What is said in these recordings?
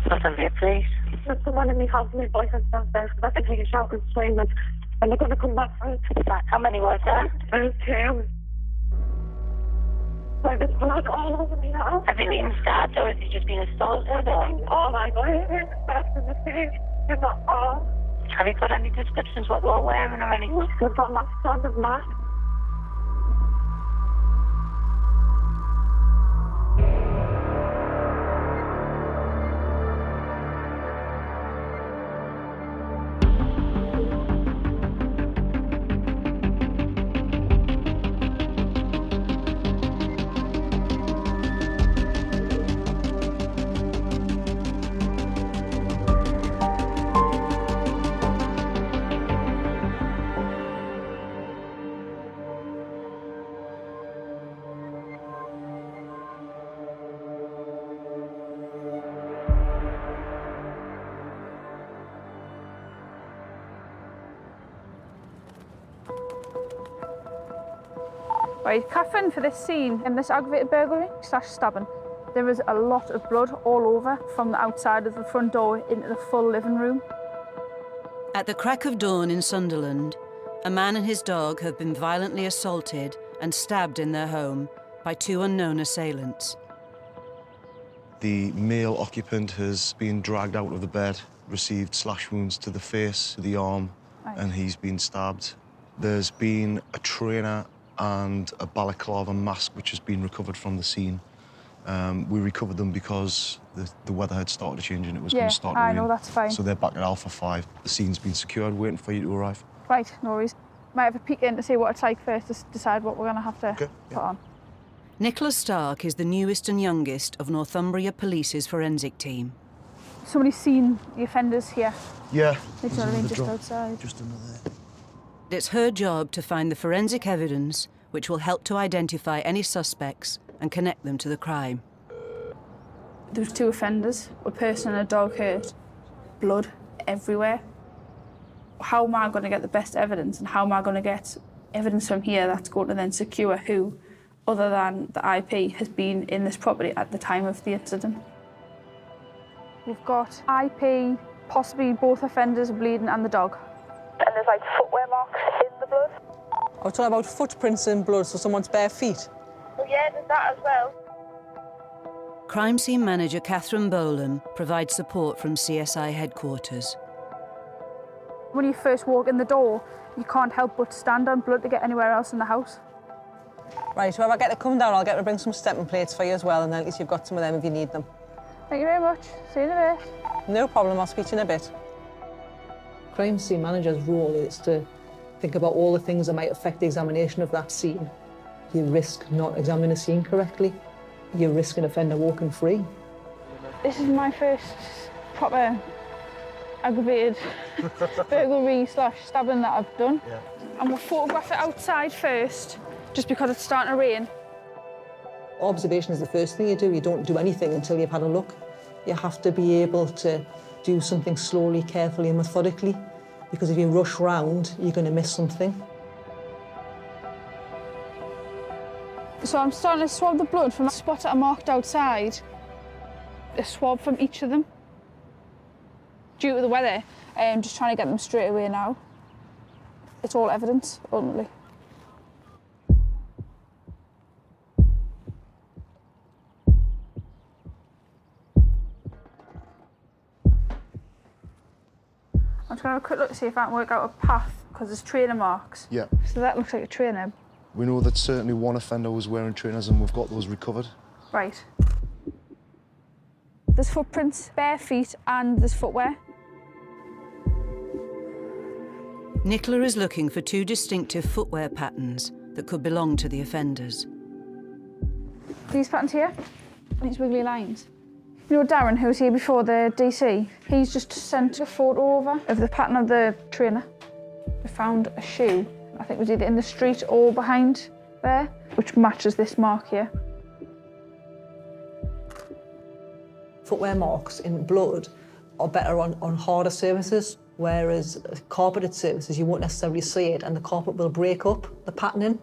What's on there, please? There's someone in my house, my boyfriend's downstairs, because I can take a shower and swim, and they're going to come back for it. How many was that? There's two. There's blood all over me now. Have you been stabbed or has he just been assaulted? Or? Oh my God, it's stabbed in the face, in the arm. Have you got any descriptions what you're wearing or anything? They've got my son and mask. Right, Catherine, for this scene, in this aggravated burglary/stabbing, there is a lot of blood all over from the outside of the front door into the full living room. At the crack of dawn in Sunderland, a man and his dog have been violently assaulted and stabbed in their home by two unknown assailants. The male occupant has been dragged out of the bed, received slash wounds to the face, to the arm, and he's been stabbed. There's been a trainer and a balaclava mask which has been recovered from the scene. We recovered them because the weather had started to change and it was going to start to rain. I know, that's fine. So they're back at Alpha 5. The scene's been secured, waiting for you to arrive. Right, no worries. Might have a peek in to see what it's like first to decide what we're going to have to put on. Nicholas Stark is the newest and youngest of Northumbria Police's forensic team. Somebody's seen the offenders here. Yeah. They just outside. Just another. It's her job to find the forensic evidence which will help to identify any suspects and connect them to the crime. There was two offenders, a person and a dog hurt, blood everywhere. How am I going to get the best evidence, and how am I going to get evidence from here that's going to then secure who, other than the IP, has been in this property at the time of the incident? We've got IP, possibly both offenders bleeding and the dog. And there's like footwear marks in the blood. I was talking about footprints in blood, so someone's bare feet. Well, yeah, there's that as well. Crime scene manager Catherine Bolan provides support from CSI headquarters. When you first walk in the door, you can't help but stand on blood to get anywhere else in the house. Right, well, if I get to come down, I'll get to bring some stepping plates for you as well, and then at least you've got some of them if you need them. Thank you very much. See you in a bit. No problem, I'll speak to you in a bit. Crime scene manager's role is to think about all the things that might affect the examination of that scene. You risk not examining a scene correctly. You risk an offender walking free. This is my first proper aggravated burglary/stabbing that I've done. Yeah. I'm going to photograph it outside first, just because it's starting to rain. Observation is the first thing you do. You don't do anything until you've had a look. You have to be able to do something slowly, carefully and methodically, because if you rush round, you're going to miss something. So I'm starting to swab the blood from the spots that are marked outside. A swab from each of them. Due to the weather, I'm just trying to get them straight away now. It's all evidence, ultimately. I'm just going to have a quick look to see if I can work out a path, because there's trainer marks. Yeah. So that looks like a trainer. We know that certainly one offender was wearing trainers and we've got those recovered. Right. There's footprints, bare feet, and there's footwear. Nicola is looking for two distinctive footwear patterns that could belong to the offenders. These patterns here, these wiggly lines. You know Darren, who was here before, the DC? He's just sent a photo over of the pattern of the trainer. We found a shoe, I think it was either in the street or behind there, which matches this mark here. Footwear marks in blood are better on harder surfaces, whereas carpeted surfaces, you won't necessarily see it and the carpet will break up the patterning.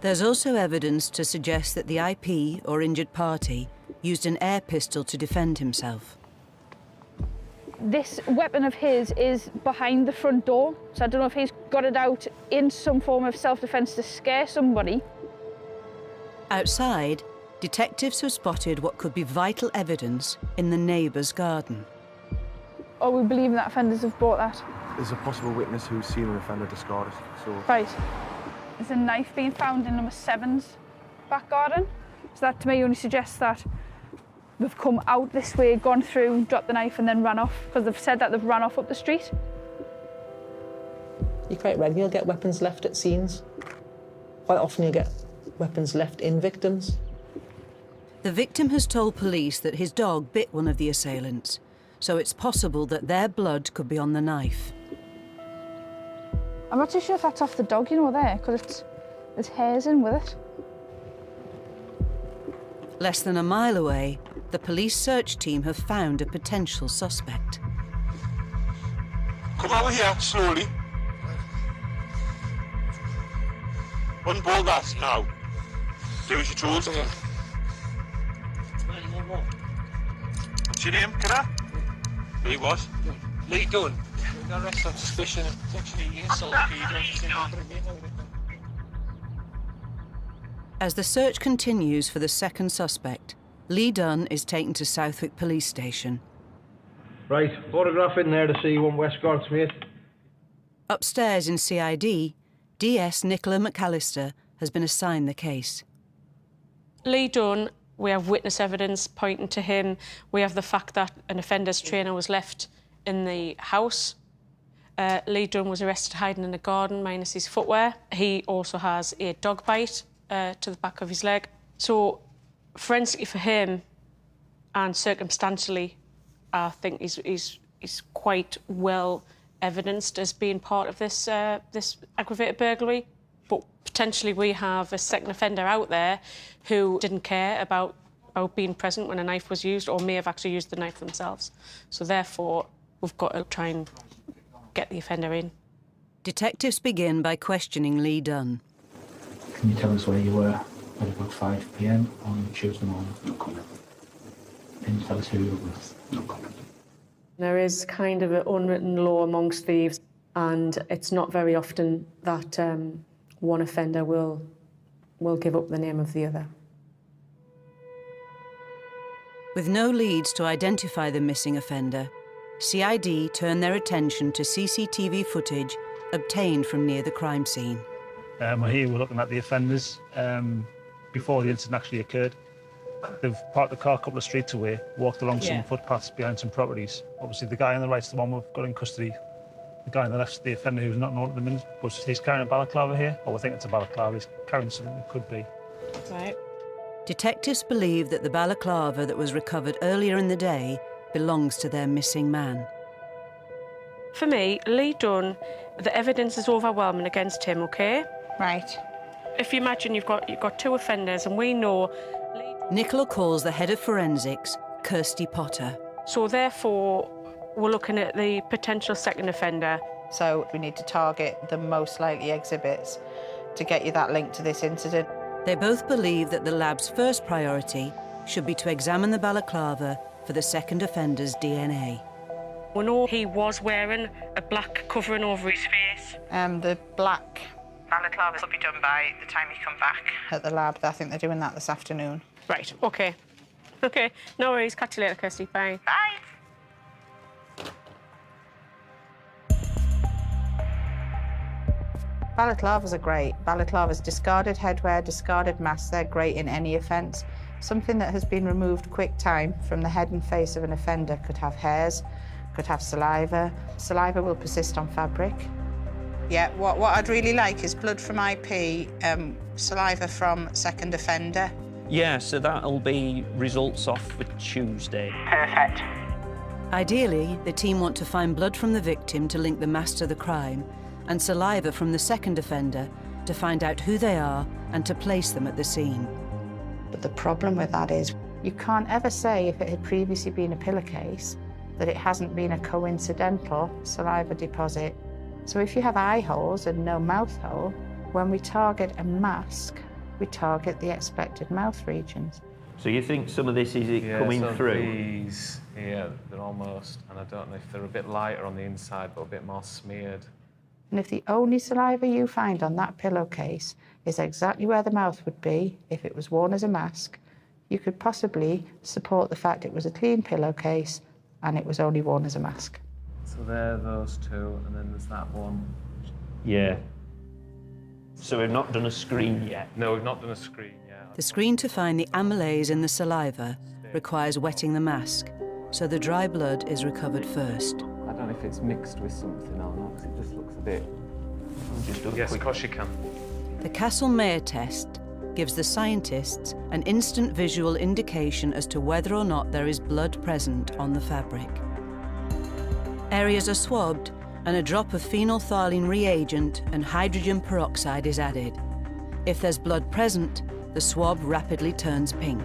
There's also evidence to suggest that the IP, or injured party, used an air pistol to defend himself. This weapon of his is behind the front door, so I don't know if he's got it out in some form of self-defense to scare somebody. Outside, detectives have spotted what could be vital evidence in the neighbour's garden. Or we believe that offenders have brought that. There's a possible witness who's seen an offender discard it, so... Right. There's a knife being found in number 7's back garden. So that to me only suggests that they've come out this way, gone through, dropped the knife and then ran off, because they've said that they've run off up the street. You quite regularly get weapons left at scenes. Quite often you get weapons left in victims. The victim has told police that his dog bit one of the assailants, so it's possible that their blood could be on the knife. I'm not too sure if that's off the dog, you know, there, because there's hairs in with it. Less than a mile away, the police search team have found a potential suspect. Come over here, slowly. Unbolt that now. Do as you're told. What's your name, can I? Lee what? Lee Dunn. We got arrested on suspicion of potentially assault. As the search continues for the second suspect, Lee Dunn is taken to Southwick Police Station. Right, photograph in there to see one Westgard Smith. Upstairs in CID, DS Nicola McAllister has been assigned the case. Lee Dunn, we have witness evidence pointing to him. We have the fact that an offender's trainer was left in the house. Lee Dunn was arrested hiding in the garden minus his footwear. He also has a dog bite to the back of his leg. So forensically for him and circumstantially, I think he's quite well evidenced as being part of this this aggravated burglary. But potentially we have a second offender out there who didn't care about being present when a knife was used, or may have actually used the knife themselves. So therefore, we've got to try and get the offender in. Detectives begin by questioning Lee Dunn. Can you tell us where you were at about 5 p.m. on Tuesday morning? No comment. Can you tell us who you were with? No comment. There is kind of an unwritten law amongst thieves, and it's not very often that one offender will give up the name of the other. With no leads to identify the missing offender, CID turn their attention to CCTV footage obtained from near the crime scene. We're here, we're looking at the offenders before the incident actually occurred. They've parked the car a couple of streets away, walked along some footpaths behind some properties. Obviously, the guy on the right's the one we've got in custody. The guy on the left's the offender who's not known at the minute, but he's carrying a balaclava here. Or we think it's a balaclava. He's carrying something that could be. Right. Detectives believe that the balaclava that was recovered earlier in the day belongs to their missing man. For me, Lee Dunn, the evidence is overwhelming against him, OK? Right. If you imagine you've got two offenders and we know... Nicola calls the head of forensics, Kirsty Potter. So therefore, we're looking at the potential second offender. So we need to target the most likely exhibits to get you that link to this incident. They both believe that the lab's first priority should be to examine the balaclava for the second offender's DNA. We know he was wearing a black covering over his face. The black balaclava will be done by the time you come back at the lab. I think they're doing that this afternoon. Right, OK. OK, no worries. Catch you later, Kirsty. Bye. Bye. Balaclavas are great. Balaclavas, discarded headwear, discarded masks, they're great in any offence. Something that has been removed quick time from the head and face of an offender could have hairs, could have saliva. Saliva will persist on fabric. Yeah, what I'd really like is blood from IP, saliva from second offender. Yeah, so that'll be results off for Tuesday. Perfect. Ideally, the team want to find blood from the victim to link the mass to the crime, and saliva from the second offender to find out who they are and to place them at the scene. But the problem with that is you can't ever say if it had previously been a pillowcase that it hasn't been a coincidental saliva deposit. So if you have eye holes and no mouth hole, when we target a mask, we target the expected mouth regions. So you think some of this is coming so through? These here, they're almost, and I don't know if they're a bit lighter on the inside, but a bit more smeared. And if the only saliva you find on that pillowcase is exactly where the mouth would be if it was worn as a mask, you could possibly support the fact it was a clean pillowcase and it was only worn as a mask. So there are those two, and then there's that one. Yeah. So we've not done a screen yet? No, we've not done a screen yet. The screen to find the amylase in the saliva requires wetting the mask, so the dry blood is recovered first. I don't know if it's mixed with something or not, because it just looks a bit... Yes, of course you can. The Castle-Mayer test gives the scientists an instant visual indication as to whether or not there is blood present on the fabric. Areas are swabbed and a drop of phenolphthalein reagent and hydrogen peroxide is added. If there's blood present, the swab rapidly turns pink.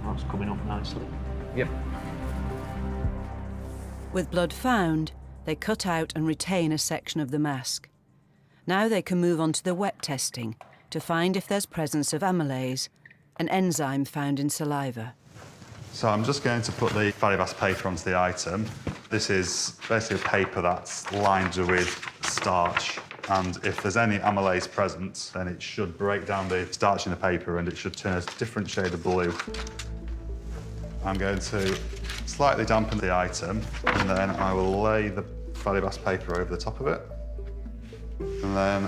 That's coming up nicely. Yep. With blood found, they cut out and retain a section of the mask. Now they can move on to the wet testing to find if there's presence of amylase, an enzyme found in saliva. So I'm just going to put the Fabulous paper onto the item. This is basically a paper that's lined with starch, and if there's any amylase present, then it should break down the starch in the paper and it should turn a different shade of blue. I'm going to slightly dampen the item, and then I will lay the Fabulous paper over the top of it, and then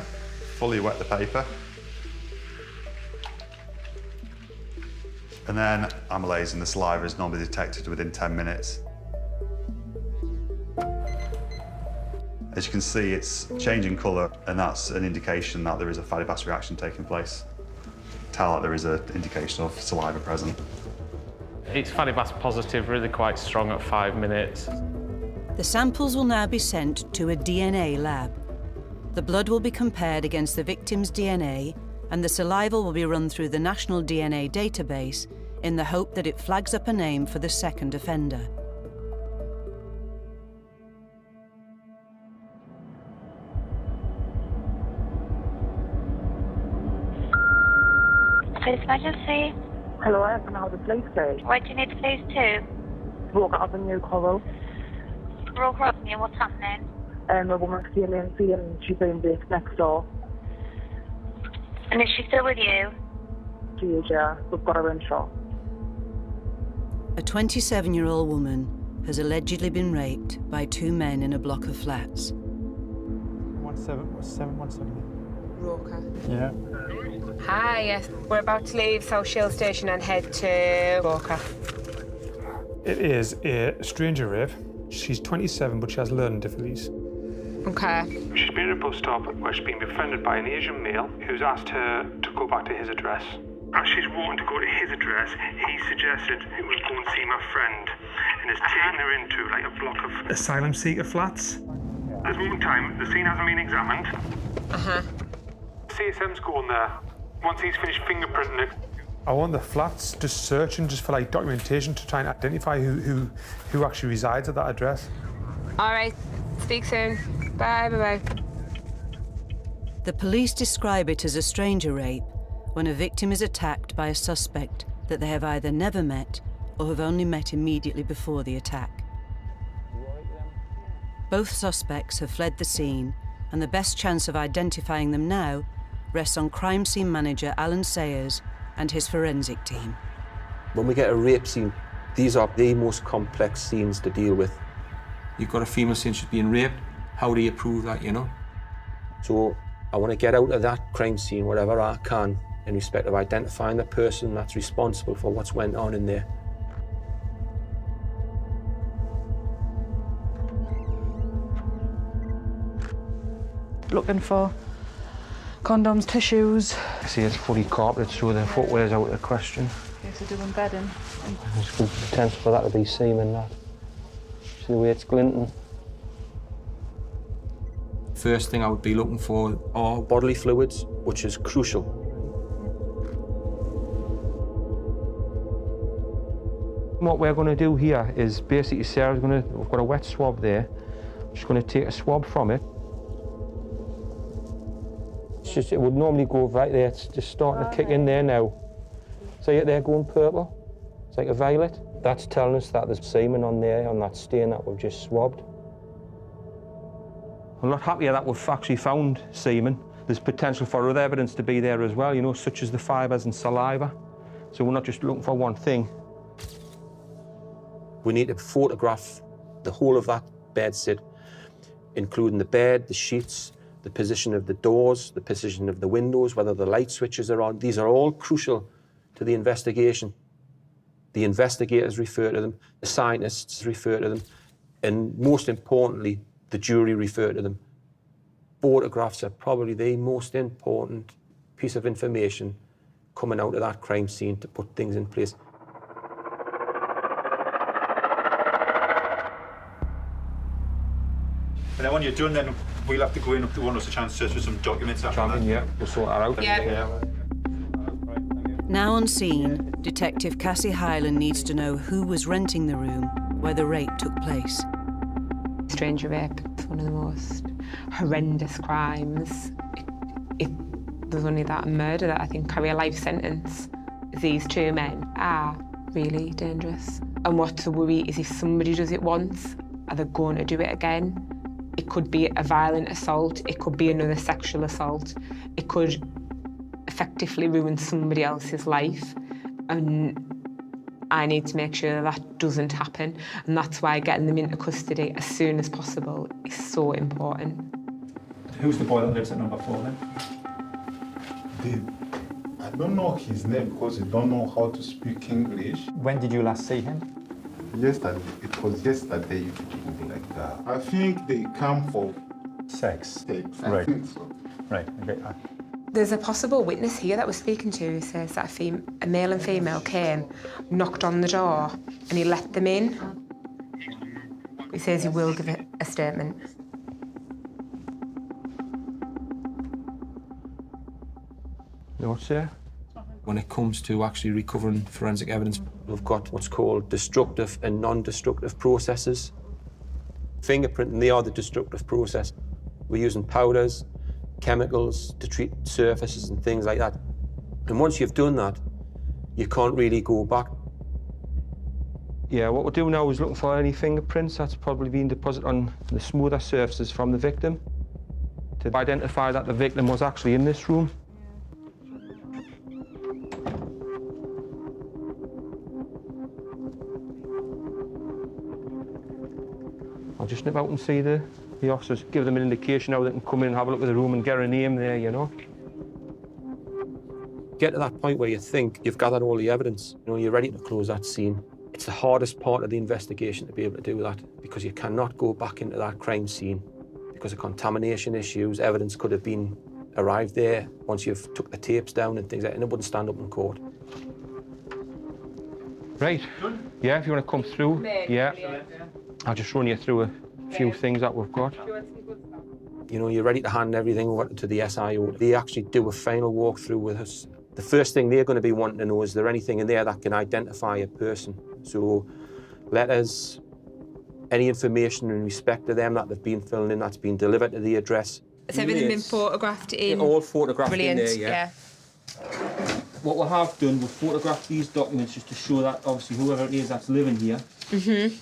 fully wet the paper. And then amylase in the saliva is normally detected within 10 minutes. As you can see, it's changing colour, and that's an indication that there is a Fabulous reaction taking place. Tell that there is an indication of saliva present. It's Fabulous positive, really quite strong at 5 minutes. The samples will now be sent to a DNA lab. The blood will be compared against the victim's DNA, and the saliva will be run through the National DNA database in the hope that it flags up a name for the second offender. Police emergency. Hello, I have now the police station. Where do you need the police to? Walker Avenue, Coral. Walker Avenue, what's happening? A woman's feeling she's being raped next door. And is she still with you? She is, yeah. We've got her in shot. A 27-year-old woman has allegedly been raped by two men in a block of flats. 1717. Roker. Yeah. Hi, yes. We're about to leave South Shield Station and head to Roker. It is a stranger rape. She's 27, but she has learning difficulties. Okay. She's been at a bus stop where she's been befriended by an Asian male who's asked her to go back to his address. As she's walking to go to his address, he suggested it was go and see my friend and has taken her into like a block of asylum seeker flats. At this moment in time, the scene hasn't been examined. CSM's going there. Once he's finished fingerprinting it, I want the flats just searching just for like documentation to try and identify who actually resides at that address. All right. Speak soon. Bye, bye-bye. The police describe it as a stranger rape when a victim is attacked by a suspect that they have either never met or have only met immediately before the attack. Both suspects have fled the scene, and the best chance of identifying them now rests on crime scene manager Alan Sayers and his forensic team. When we get a rape scene, these are the most complex scenes to deal with. You've got a female saying she's being raped. How do you prove that, you know? So I want to get out of that crime scene wherever I can in respect of identifying the person that's responsible for what's went on in there. Looking for condoms, tissues. I see it's fully carpeted, so the footwear's out of the question. Okay, so doing bedding. There's good potential for that to be semen, that. See the way it's glinting. First thing I would be looking for are bodily fluids, which is crucial. What we're going to do here is basically we've got a wet swab there. She's going to take a swab from it. just, it would normally go right there. It's just starting to kick in there now. See it there going purple? It's like a violet. That's telling us that there's semen on there, on that stain that we've just swabbed. I'm not happier that we've actually found semen. There's potential for other evidence to be there as well, you know, such as the fibres and saliva. So we're not just looking for one thing. We need to photograph the whole of that bed sit, including the bed, the sheets, the position of the doors, the position of the windows, whether the light switches are on. These are all crucial to the investigation. The investigators refer to them, the scientists refer to them, and most importantly, the jury refer to them. Photographs are probably the most important piece of information coming out of that crime scene to put things in place. And then when you're done, then we'll have to go in up to one of us a chance to search for some documents after that. Yeah, we'll sort that out. Yeah. Now on scene, Detective Cassie Hyland needs to know who was renting the room where the rape took place. Stranger rape, it's one of the most horrendous crimes. There's only that murder that I think carry a life sentence. These two men are really dangerous. And what the worry is if somebody does it once, are they going to do it again? It could be a violent assault, it could be another sexual assault, it could effectively ruin somebody else's life. And I need to make sure that doesn't happen. And that's why getting them into custody as soon as possible is so important. Who's the boy that lives at number 4 then? I don't know his name because I don't know how to speak English. When did you last see him? Yesterday. It was yesterday evening, like that. I think they come for sex. I Right. think so. Right, okay. There's a possible witness here that we're speaking to who says that a male and female came, knocked on the door, and he let them in. He says he will give a statement. What's there? When it comes to actually recovering forensic evidence, we've got what's called destructive and non-destructive processes. Fingerprinting, they are the destructive process. We're using powders, chemicals to treat surfaces and things like that. And once you've done that, you can't really go back. Yeah, what we're doing now is looking for any fingerprints that's probably been deposited on the smoother surfaces from the victim to identify that the victim was actually in this room. I'll just nip out and see the officers, give them an indication how they can come in and have a look at the room and get a name there, you know. Get to that point where you think you've gathered all the evidence, you know, you're ready to close that scene. It's the hardest part of the investigation to be able to do that because you cannot go back into that crime scene because of contamination issues. Evidence could have been arrived there once you've took the tapes down and things like that, and it wouldn't stand up in court. Right. Yeah, if you want to come through, yeah. I'll just run you through a few things that we've got. You know, you're ready to hand everything over to the SIO. They actually do a final walkthrough with us. The first thing they're going to be wanting to know is there anything in there that can identify a person. So letters, any information in respect to them that they've been filling in, that's been delivered to the address. Has everything been photographed in? All photographed Brilliant. in there, yeah. What we have done, we've photographed these documents just to show that obviously whoever it is that's living here. Mm-hmm.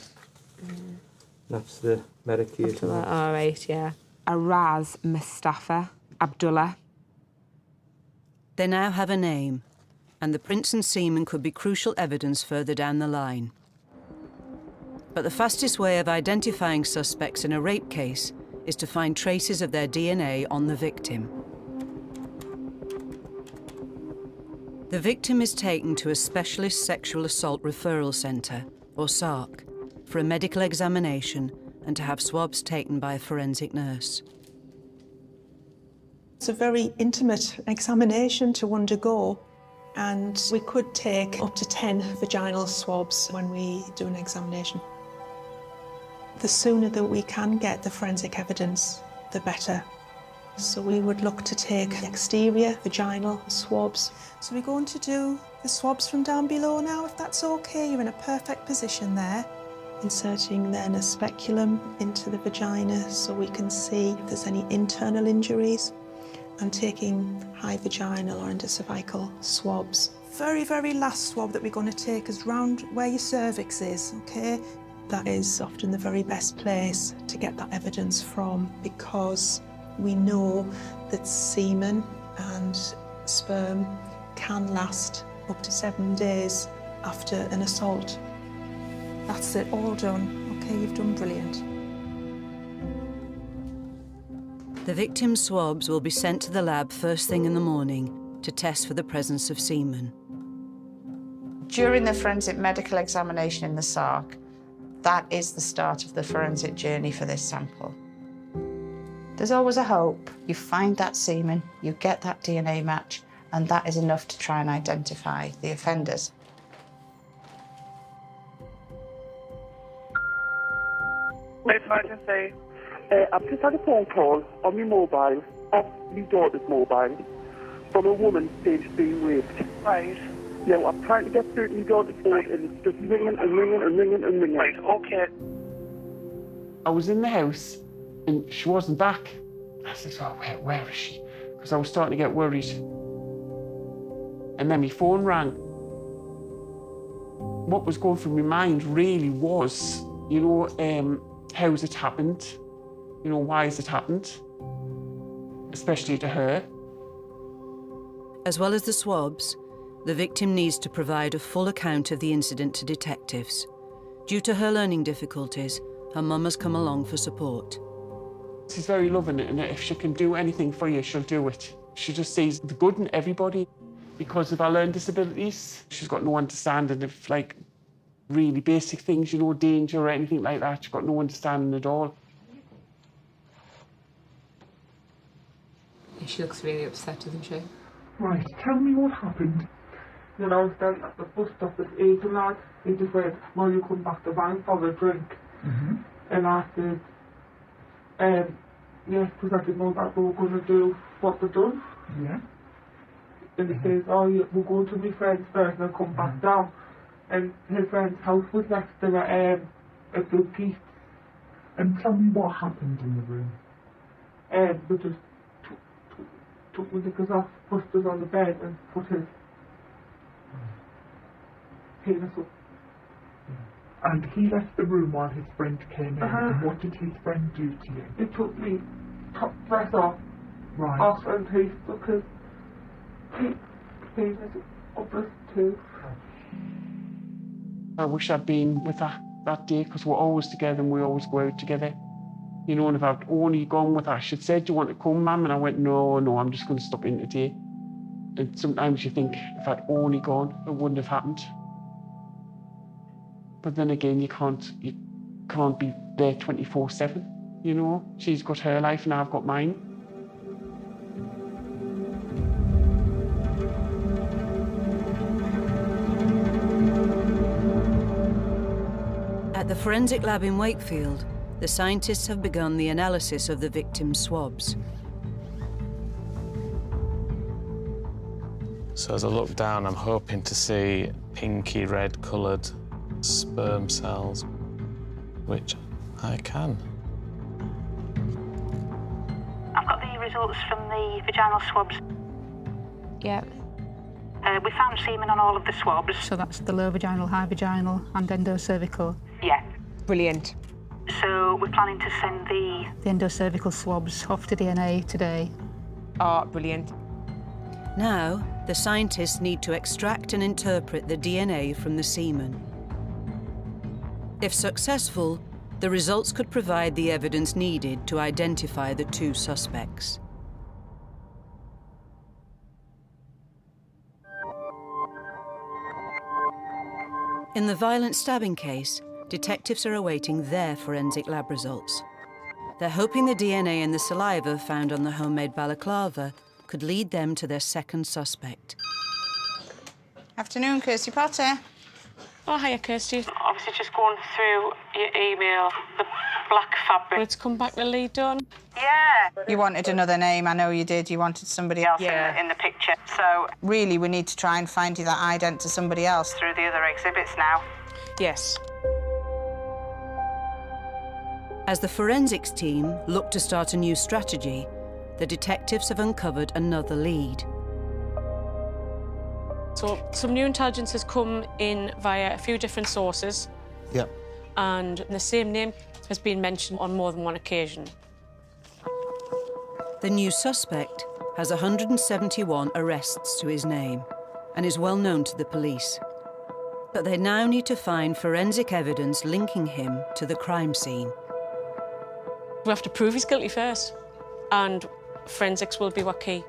That's the medication. All right, yeah. Araz Mustafa Abdullah. They now have a name, and the prints and semen could be crucial evidence further down the line. But the fastest way of identifying suspects in a rape case is to find traces of their DNA on the victim. The victim is taken to a Specialist Sexual Assault Referral Centre, or SARC, for a medical examination and to have swabs taken by a forensic nurse. It's a very intimate examination to undergo, and we could take up to 10 vaginal swabs when we do an examination. The sooner that we can get the forensic evidence, the better. So we would look to take exterior vaginal swabs. So we're going to do the swabs from down below now, if that's okay. You're in a perfect position there. Inserting then a speculum into the vagina so we can see if there's any internal injuries. and taking high vaginal or endocervical swabs. Very, very last swab that we're going to take is round where your cervix is, okay? That is often the very best place to get that evidence from, because we know that semen and sperm can last up to 7 days after an assault. That's it, all done. Okay, you've done brilliant. The victim's swabs will be sent to the lab first thing in the morning to test for the presence of semen. During the forensic medical examination in the SARC, that is the start of the forensic journey for this sample. There's always a hope. You find that semen, you get that DNA match, and that is enough to try and identify the offenders. Emergency. I've just had a phone call on my mobile, off my daughter's mobile, from a woman saying she's being raped. Right. Now, I'm trying to get through to my daughter's phone, and it's just ringing and ringing and ringing and ringing. Right, okay. I was in the house, and she wasn't back. I said, oh, where is she? Because I was starting to get worried. And then my phone rang. What was going through my mind really was, you know, how's it happened? You know, why has it happened? Especially to her. As well as the swabs, the victim needs to provide a full account of the incident to detectives. Due to her learning difficulties, her mum has come along for support. She's very loving it, and if she can do anything for you, she'll do it. She just sees the good in everybody. Because of our learning disabilities, she's got no understanding of, like, really basic things, you know, danger or anything like that. She's got no understanding at all. She looks really upset, doesn't she? Right, tell me what happened. When I was down at the bus stop at Eaglelad, he just went, will you come back to van for a drink? Mm-hmm. And I said, yes, because I didn't know that they were going to do what they've done. Yeah. And he says, oh, yeah, we'll go to my friend's first and I'll come back down. And his friend's house was next to a Blue Peach. And tell me what happened in the room. They just took my knickers off, pushed us on the bed and put his penis up. And he left the room while his friend came in. And what did his friend do to you? He took me top dress off, off, and he stuck his penis up his tooth. I wish I'd been with her that day, because we're always together and we always go out together. You know, and if I'd only gone with her, she'd said, do you want to come, Mum? And I went, no, I'm just going to stop in today. And sometimes you think, if I'd only gone, it wouldn't have happened. But then again, you can't be there 24/7, you know? She's got her life and I've got mine. At the forensic lab in Wakefield, the scientists have begun the analysis of the victim's swabs. So as I look down, I'm hoping to see pinky red coloured sperm cells, which I can. I've got the results from the vaginal swabs. Yeah. We found semen on all of the swabs. So that's the low vaginal, high vaginal and endocervical. Yeah. Brilliant. So we're planning to send the endocervical swabs off to DNA today. Oh, brilliant. Now, the scientists need to extract and interpret the DNA from the semen. If successful, the results could provide the evidence needed to identify the two suspects. In the violent stabbing case, detectives are awaiting their forensic lab results. They're hoping the DNA in the saliva found on the homemade balaclava could lead them to their second suspect. Afternoon, Kirsty Potter. Oh, hiya, Kirsty. Obviously just going through your email, the black fabric. Will it come back to Lee Dunn? Yeah. You wanted another name, I know you did. You wanted somebody else in the picture. So really, we need to try and find you that ident to somebody else. Through the other exhibits now. Yes. As the forensics team look to start a new strategy, the detectives have uncovered another lead. So some new intelligence has come in via a few different sources. Yep. And the same name has been mentioned on more than one occasion. The new suspect has 171 arrests to his name and is well known to the police. But they now need to find forensic evidence linking him to the crime scene. We have to prove he's guilty first, and forensics will be what key.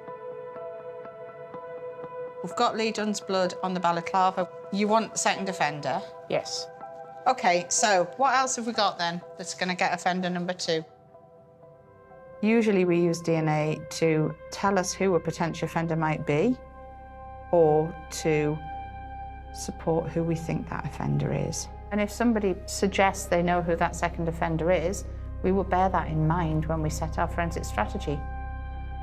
We've got Lee Dunn's blood on the balaclava. You want second offender? Yes. OK, so what else have we got then that's going to get offender number 2? Usually we use DNA to tell us who a potential offender might be or to support who we think that offender is. And if somebody suggests they know who that second offender is, we will bear that in mind when we set our forensic strategy.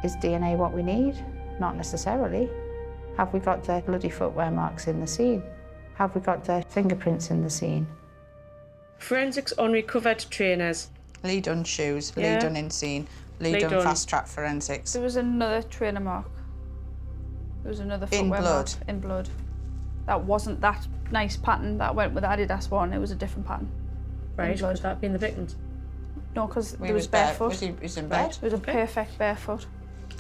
Is DNA what we need? Not necessarily. Have we got the bloody footwear marks in the scene? Have we got the fingerprints in the scene? Forensics on recovered trainers. Lee Dunn shoes, Yeah. Lee Dunn in scene, Lee Dunn fast-track forensics. There was another trainer mark. There was another In footwear blood? mark in blood. That wasn't that nice pattern that went with the Adidas one. It was a different pattern. Right, In blood. would that be in the victims? No, because He there was was bare- barefoot. was he in bed? It was a perfect barefoot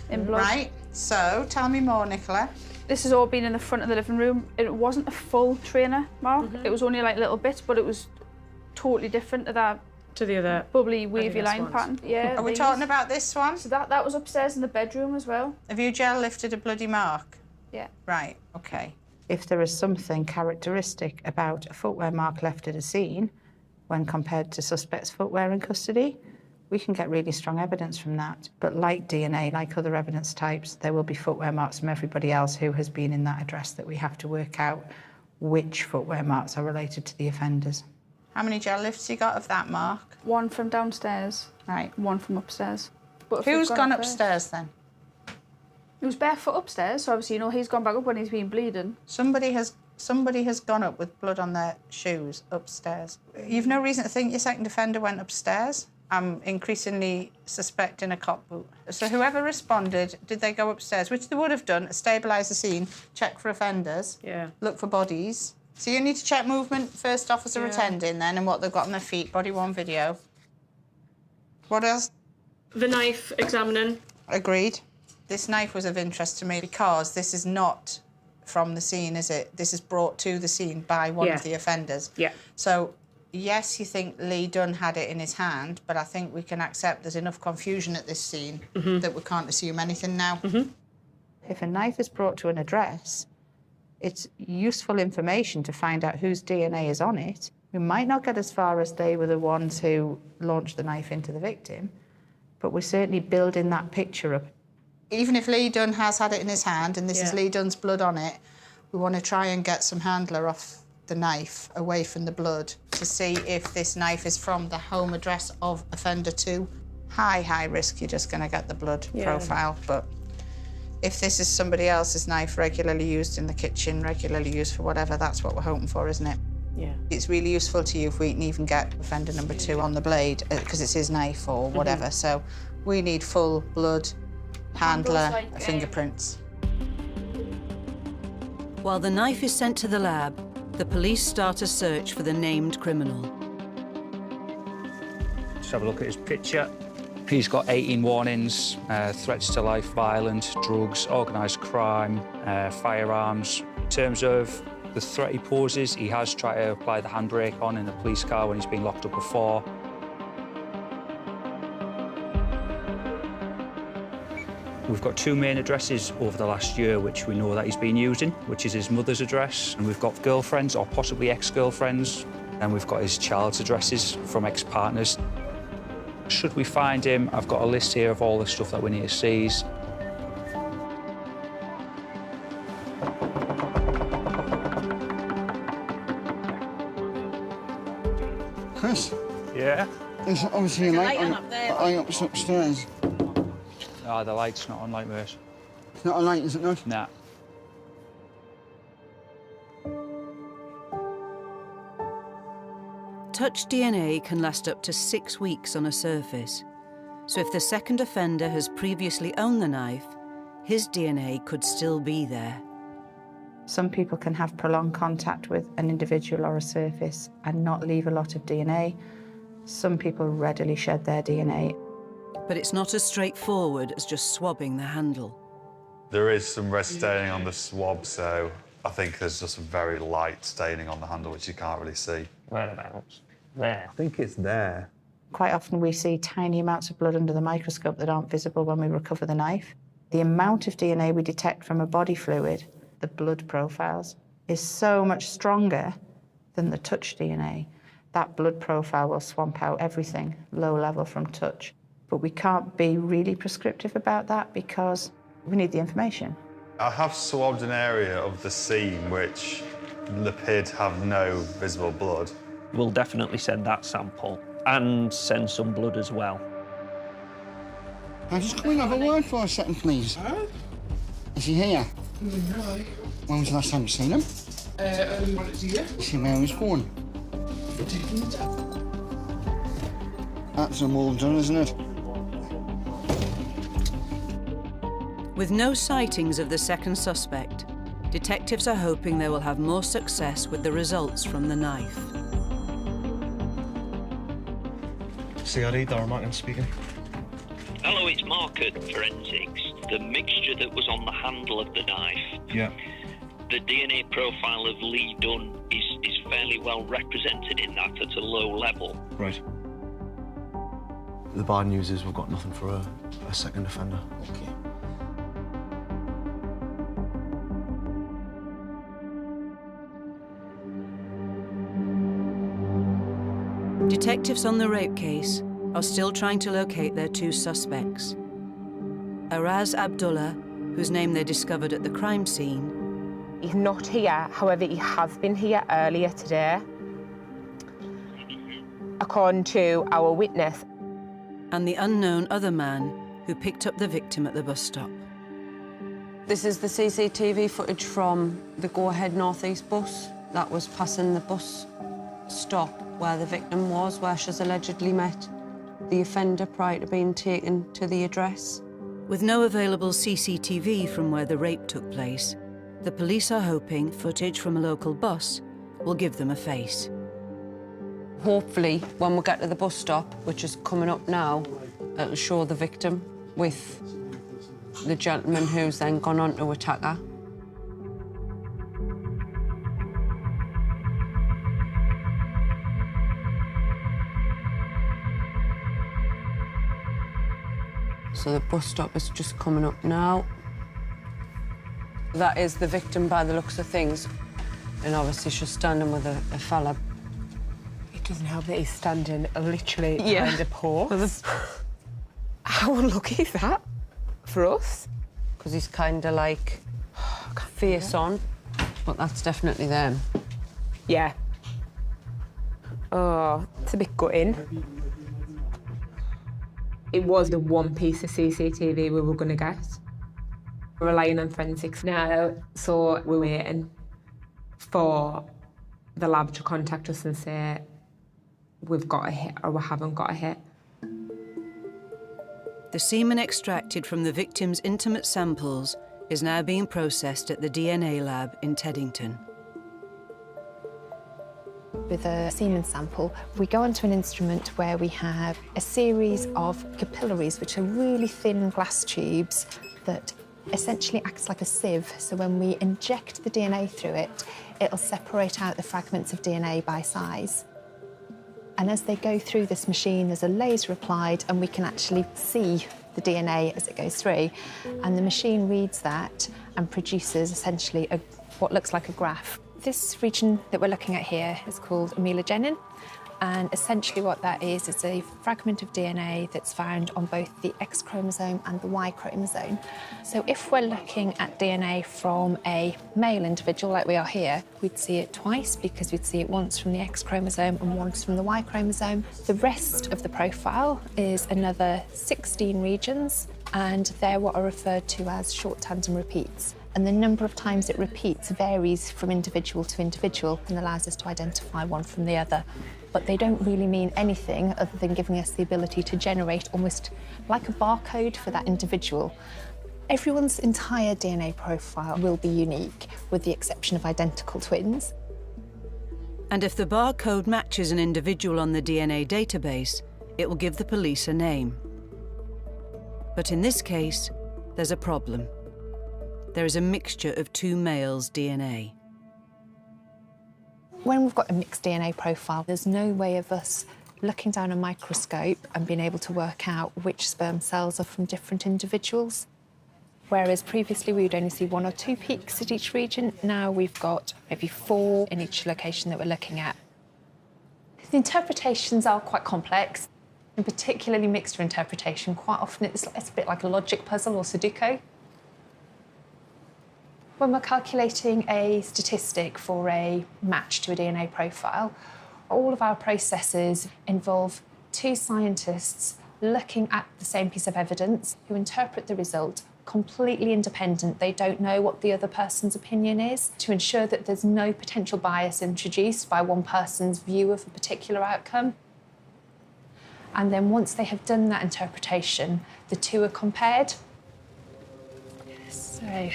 in blood. Right, so tell me more, Nicola. This has all been in the front of the living room. It wasn't a full trainer mark. It was only like little bits, but it was totally different to that. To the other bubbly, wavy Adidas line ones. pattern. Yeah. Are we these. talking about this one? So that was upstairs in the bedroom as well. Have you gel lifted a bloody mark? Yeah. Right, OK. If there is something characteristic about a footwear mark left at a scene when compared to suspect's footwear in custody, we can get really strong evidence from that. But like DNA, like other evidence types, there will be footwear marks from everybody else who has been in that address that we have to work out which footwear marks are related to the offenders. How many gel lifts you got of that mark? One from downstairs. Right. One from upstairs. But if Who's we've gone up there- upstairs then? He was barefoot upstairs, so obviously, you know, he's gone back up when he's been bleeding. Somebody has gone up with blood on their shoes upstairs. You've no reason to think your second offender went upstairs. I'm increasingly suspecting a cop boot. So whoever responded, did they go upstairs? Which they would have done, stabilise the scene, check for offenders, look for bodies. So you need to check movement, first officer attending then, and what they've got on their feet, body worn video. What else? The knife examining. Agreed. This knife was of interest to me because this is not from the scene, is it? This is brought to the scene by one of the offenders. Yeah. So, yes, you think Lee Dunn had it in his hand, but I think we can accept there's enough confusion at this scene that we can't assume anything now. If a knife is brought to an address, it's useful information to find out whose DNA is on it. We might not get as far as they were the ones who launched the knife into the victim, but we're certainly building that picture up. Even if Lee Dunn has had it in his hand and this is Lee Dunn's blood on it, we want to try and get some handler off the knife, away from the blood, to see if this knife is from the home address of offender 2. High risk, you're just going to get the blood profile, but if this is somebody else's knife regularly used in the kitchen, regularly used for whatever, that's what we're hoping for, isn't it? Yeah. It's really useful to you if we can even get offender number 2 on the blade, because it's his knife or whatever. So we need full blood, handler, fingerprints. While the knife is sent to the lab, the police start a search for the named criminal. Just have a look at his picture. He's got 18 warnings, threats to life, violence, drugs, organised crime, firearms. In terms of the threat he poses, he has tried to apply the handbrake on in a police car when he's been locked up before. We've got 2 main addresses over the last year which we know that he's been using, which is his mother's address, and we've got girlfriends or possibly ex-girlfriends, and we've got his child's addresses from ex-partners. Should we find him, I've got a list here of all the stuff that we need to seize. Chris? Yeah? There's obviously a light on upstairs. Ah, the light's not on, like, mate. It's not a light, is it not? Nah. Touch DNA can last up to 6 weeks on a surface, So if the second offender has previously owned the knife, his DNA could still be there. Some people can have prolonged contact with an individual or a surface and not leave a lot of DNA. Some people readily shed their DNA. But it's not as straightforward as just swabbing the handle. There is some red staining on the swab, so I think there's just a very light staining on the handle, which you can't really see. Whereabouts? There. I think it's there. Quite often we see tiny amounts of blood under the microscope that aren't visible when we recover the knife. The amount of DNA we detect from a body fluid, the blood profiles, is so much stronger than the touch DNA. That blood profile will swamp out everything low level from touch. But we can't be really prescriptive about that because we need the information. I have swabbed an area of the scene which the PID have no visible blood. We'll definitely send that sample and send some blood as well. I'll just come and have a word for a second, please. Is he here? No. When was the last time you seen him? Early on it's here. See where he's going? That's all done, isn't it? With no sightings of the second suspect, detectives are hoping they will have more success with the results from the knife. CRE, Darren Martin speaking. Hello, it's Mark at Forensics. The mixture that was on the handle of the knife. Yeah. The DNA profile of Lee Dunn is fairly well represented in that at a low level. Right. The bad news is we've got nothing for a second offender. Okay. Detectives on the rape case are still trying to locate their two suspects. Araz Abdullah, whose name they discovered at the crime scene. He's not here, however, he has been here earlier today, according to our witness. And the unknown other man who picked up the victim at the bus stop. This is the CCTV footage from the Go-Ahead North East bus that was passing the bus stop where the victim was, where she's allegedly met the offender prior to being taken to the address. With no available CCTV from where the rape took place, the police are hoping footage from a local bus will give them a face. Hopefully, when we get to the bus stop, which is coming up now, it'll show the victim with the gentleman who's then gone on to attack her. So the bus stop is just coming up now. That is the victim by the looks of things. And obviously she's standing with a fella. It doesn't help that he's standing literally behind a post. How unlucky is that for us? Because he's kind of like face on, but that's definitely them. Yeah. Oh, it's a bit gutting. It was the one piece of CCTV we were going to get. We're relying on forensics now, so we're waiting for the lab to contact us and say we've got a hit or we haven't got a hit. The semen extracted from the victim's intimate samples is now being processed at the DNA lab in Teddington. With a semen sample, we go onto an instrument where we have a series of capillaries, which are really thin glass tubes that essentially acts like a sieve. So when we inject the DNA through it, it'll separate out the fragments of DNA by size. And as they go through this machine, there's a laser applied and we can actually see the DNA as it goes through. And the machine reads that and produces essentially what looks like a graph. This region that we're looking at here is called amelogenin, and essentially what that is a fragment of DNA that's found on both the X chromosome and the Y chromosome. So if we're looking at DNA from a male individual like we are here, we'd see it twice because we'd see it once from the X chromosome and once from the Y chromosome. The rest of the profile is another 16 regions and they're what are referred to as short tandem repeats. And the number of times it repeats varies from individual to individual and allows us to identify one from the other. But they don't really mean anything other than giving us the ability to generate almost like a barcode for that individual. Everyone's entire DNA profile will be unique, with the exception of identical twins. And if the barcode matches an individual on the DNA database, it will give the police a name. But in this case, there's a problem. There is a mixture of two males' DNA. When we've got a mixed DNA profile, there's no way of us looking down a microscope and being able to work out which sperm cells are from different individuals. Whereas previously we would only see 1 or 2 peaks at each region, now we've got maybe 4 in each location that we're looking at. The interpretations are quite complex, and particularly mixture interpretation. Quite often it's a bit like a logic puzzle or Sudoku. When we're calculating a statistic for a match to a DNA profile, all of our processes involve 2 scientists looking at the same piece of evidence who interpret the result completely independent. They don't know what the other person's opinion is, to ensure that there's no potential bias introduced by one person's view of a particular outcome. And then once they have done that interpretation, the 2 are compared. So,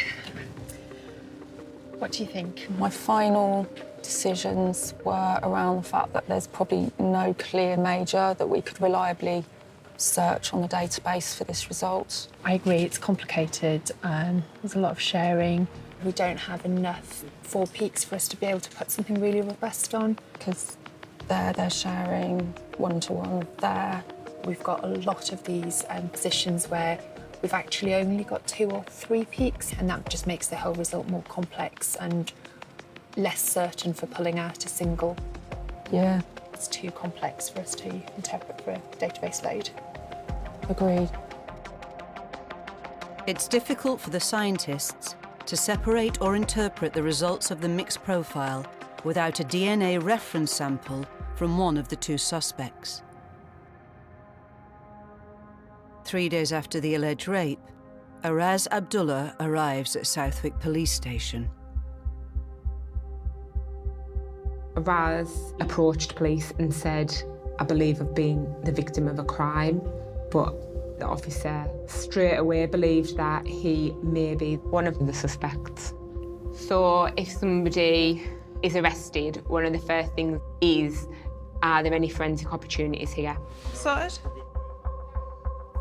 what do you think? My final decisions were around the fact that there's probably no clear major that we could reliably search on the database for this result. I agree, it's complicated. There's a lot of sharing. We don't have enough 4 peaks for us to be able to put something really robust on. Because they're sharing one-to-one there. We've got a lot of these positions where we've actually only got 2 or 3 peaks, and that just makes the whole result more complex and less certain for pulling out a single. Yeah. It's too complex for us to interpret for a database load. Agreed. It's difficult for the scientists to separate or interpret the results of the mixed profile without a DNA reference sample from one of the 2 suspects. 3 days after the alleged rape, Araz Abdullah arrives at Southwick Police Station. Araz approached police and said, I believe I've been the victim of a crime, but the officer straight away believed that he may be one of the suspects. So if somebody is arrested, one of the first things is, are there any forensic opportunities here? Sorted.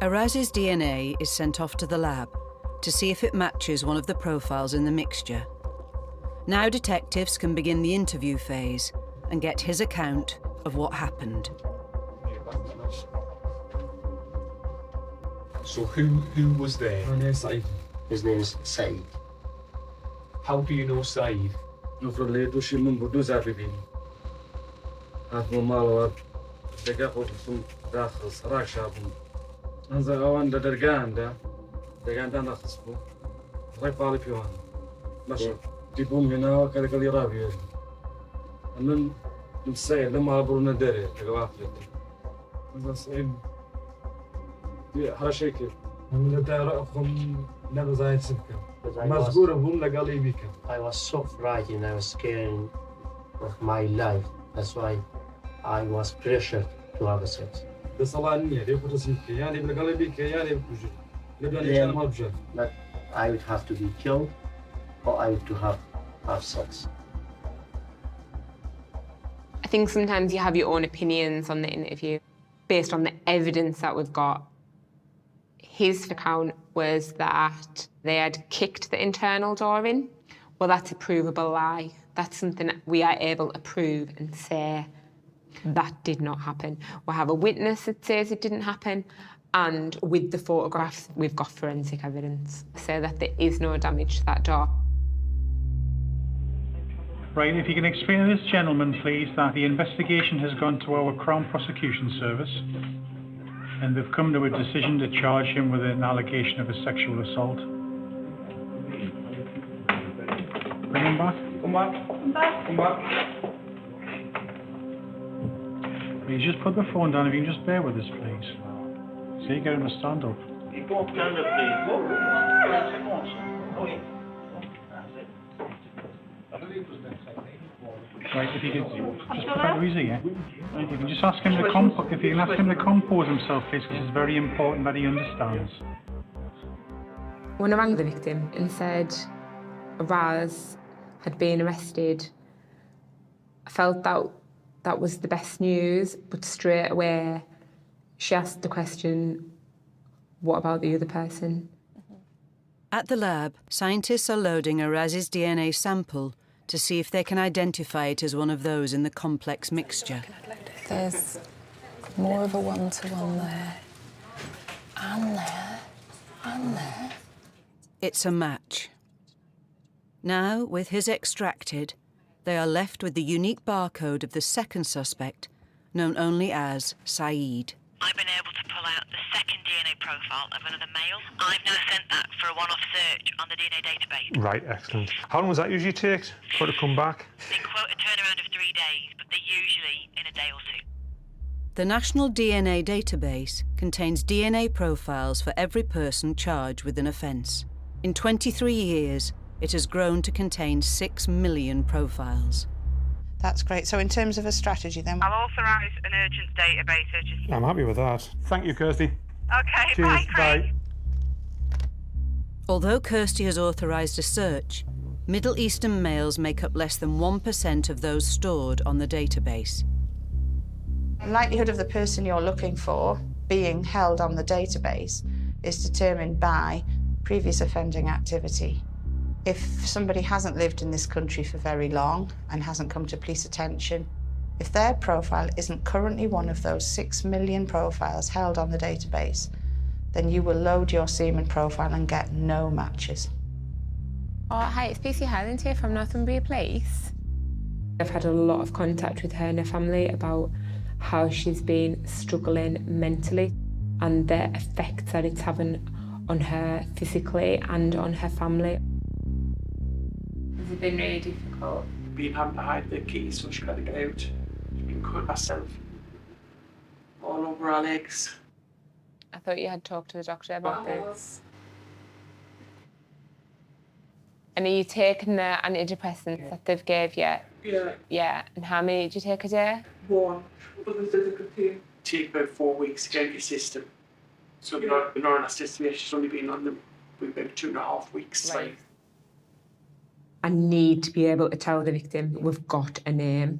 Araz's DNA is sent off to the lab to see if it matches one of the profiles in the mixture. Now detectives can begin the interview phase and get his account of what happened. So who was there? My name's Saeed. His name's Saeed. How do you know Saeed? نفرلي دوشي من بدوز عبيبين. هاتمو مالوات دقاقو بسم داخل سراك شابون. هذا غوان دا درقان دا داخل سبو. رايق بالي بيوان. ماشي. تيبوم هنا وكذا كذا رابي. أنا نسيء لما أبرونا دري تقوافلي. هذا سعيد. حرشيكي. من دارهم نبزاين سبكم. I was so frightened, I was scared of my life. That's why I was pressured to have a sex. But I would have to be killed or I would have sex. I think sometimes you have your own opinions on the interview based on the evidence that we've got. His account was that they had kicked the internal door in. Well, that's a provable lie. That's something that we are able to prove and say that did not happen. We have a witness that says it didn't happen, and with the photographs, we've got forensic evidence to say that there is no damage to that door. Right, if you can explain to this gentleman, please, that the investigation has gone to our Crown Prosecution Service, and they've come to a decision to charge him with an allegation of a sexual assault. Bring him back. Come back. Come back. Come back. Please just put the phone down. If you can just bear with us, please. So you get him to stand up. Right, if you could just put that easy, yeah? Right, you can just ask him to compose himself, please, because it's very important that he understands. When I rang the victim and said Raz had been arrested, I felt that was the best news, but straight away she asked the question, what about the other person? At the lab, scientists are loading Raz's DNA sample to see if they can identify it as one of those in the complex mixture. There's more of a one-to-one there, and there, and there. It's a match. Now, with his extracted, they are left with the unique barcode of the second suspect, known only as Saeed. I've been able to pull out the second DNA profile of another male. I've now sent that for a one-off search on the DNA database. Right, excellent. How long does that usually take for it to come back? They quote a turnaround of 3 days, but they're usually in a day or two. The National DNA Database contains DNA profiles for every person charged with an offence. In 23 years, it has grown to contain 6 million profiles. That's great. So in terms of a strategy then... I'll authorise an urgent database search. I'm happy with that. Thank you, Kirsty. OK, Cheers, bye, Craig. bye. Although Kirsty has authorised a search, Middle Eastern males make up less than 1% of those stored on the database. The likelihood of the person you're looking for being held on the database is determined by previous offending activity. If somebody hasn't lived in this country for very long and hasn't come to police attention, if their profile isn't currently one of those 6 million profiles held on the database, then you will load your semen profile and get no matches. Oh, hi, it's PC Highland here from Northumbria Police. I've had a lot of contact with her and her family about how she's been struggling mentally and the effects that it's having on her physically and on her family. Has it been really difficult? Been having to hide the keys, so she got to get out. She's been cut herself all over her legs. I thought you had talked to the doctor about this. And are you taking the antidepressants that they've gave you? Yeah. Yeah. And how many did you take a day? 1. But the physical thing. Take about 4 weeks to get your system. So in our system, she's only been on them for about 2.5 weeks. Right. I need to be able to tell the victim we've got a name.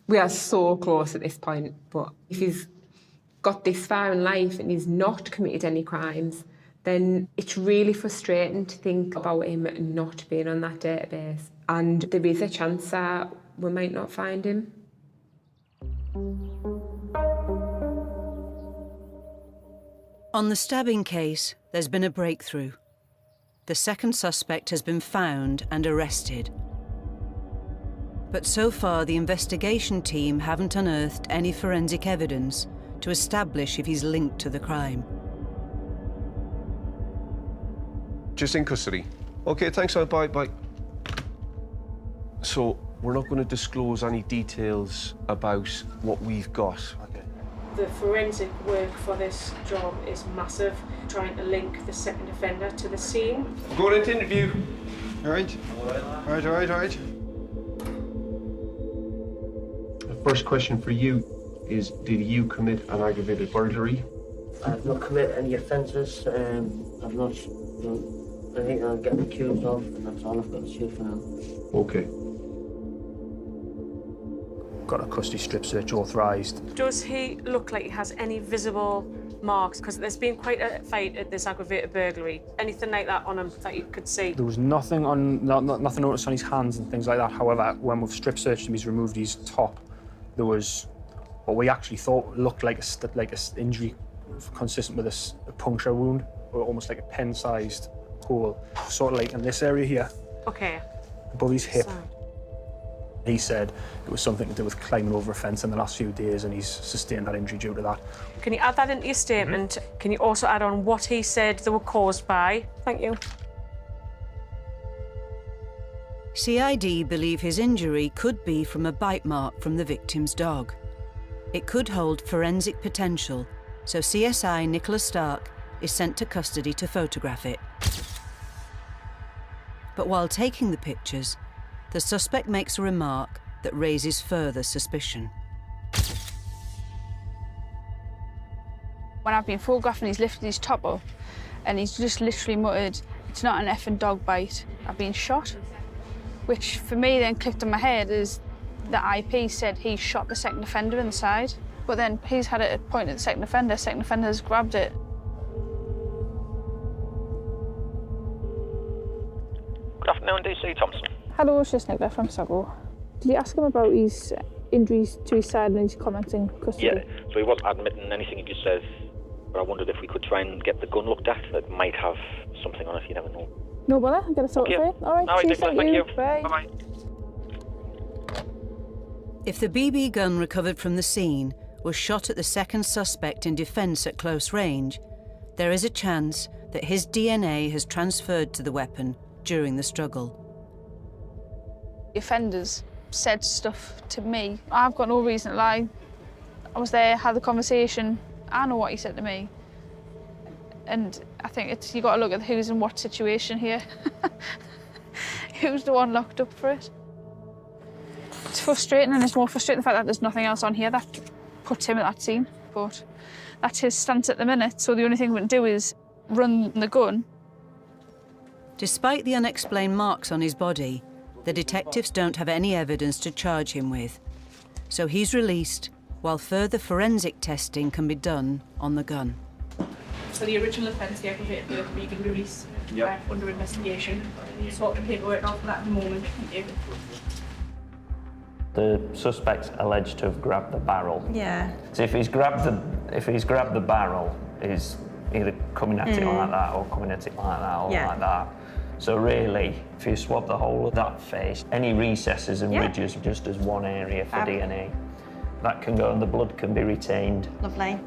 We are so close at this point, but if he's got this far in life and he's not committed any crimes, then it's really frustrating to think about him not being on that database. And there is a chance that we might not find him. On the stabbing case, there's been a breakthrough. The second suspect has been found and arrested. But so far, the investigation team haven't unearthed any forensic evidence to establish if he's linked to the crime. Just in custody. OK, thanks, bye. So, we're not going to disclose any details about what we've got. OK. The forensic work for this job is massive, trying to link the second offender to the scene. We're going into interview. All right. All right. The first question for you is, did you commit an aggravated burglary? I've not committed any offences. I've not done anything I'm getting accused of, and that's all I've got to say for now. OK. Got a custody strip search authorised. Does he look like he has any visible marks? Because there's been quite a fight at this aggravated burglary. Anything like that on him that you could see? There was nothing on, nothing noticed on his hands and things like that. However, when we've strip searched him, he's removed his top. There was what we actually thought looked like a injury consistent with a puncture wound, or almost like a pen-sized hole, sort of like in this area here. Okay. Above his hip. So. He said it was something to do with climbing over a fence in the last few days, and he's sustained that injury due to that. Can you add that into your statement? Can you also add on what he said they were caused by? Thank you. CID believe his injury could be from a bite mark from the victim's dog. It could hold forensic potential, so CSI Nicholas Stark is sent to custody to photograph it. But while taking the pictures, the suspect makes a remark that raises further suspicion. When I've been photographing, he's lifted his top up and he's just literally muttered, "It's not an effing dog bite, I've been shot." Which for me then clicked in my head is the IP said he shot the second offender in the side, but then he's had it pointed at the second offender's grabbed it. Good afternoon, DC Thompson. Hello, it's just Nicola from Sago. Did you ask him about his injuries to his side and his comments in custody? Yeah, so he wasn't admitting anything, he just says, but I wondered if we could try and get the gun looked at. It might have something on it, you never know. No bother, I'll get it sorted for you. All right, cheers, thank you. Bye. Bye-bye. If the BB gun recovered from the scene was shot at the second suspect in defence at close range, there is a chance that his DNA has transferred to the weapon during the struggle. The offenders said stuff to me. I've got no reason to lie. I was there, had the conversation. I know what he said to me. And I think you got to look at who's in what situation here. Who's the one locked up for it? It's frustrating, and it's more frustrating the fact that there's nothing else on here that puts him at that scene. But that's his stance at the minute, so the only thing we can do is run the gun. Despite the unexplained marks on his body, the detectives don't have any evidence to charge him with. So he's released while further forensic testing can be done on the gun. So the original offence, the aggravated murder, you can release under investigation. Sort the paperwork out for that at the moment. Thank you. The suspect's alleged to have grabbed the barrel. Yeah. So if he's grabbed the barrel, he's either coming at it like that or coming at it like that or like that. So really, if you swab the whole of that face, any recesses and ridges just as one area for DNA, that can go and the blood can be retained. Lovely.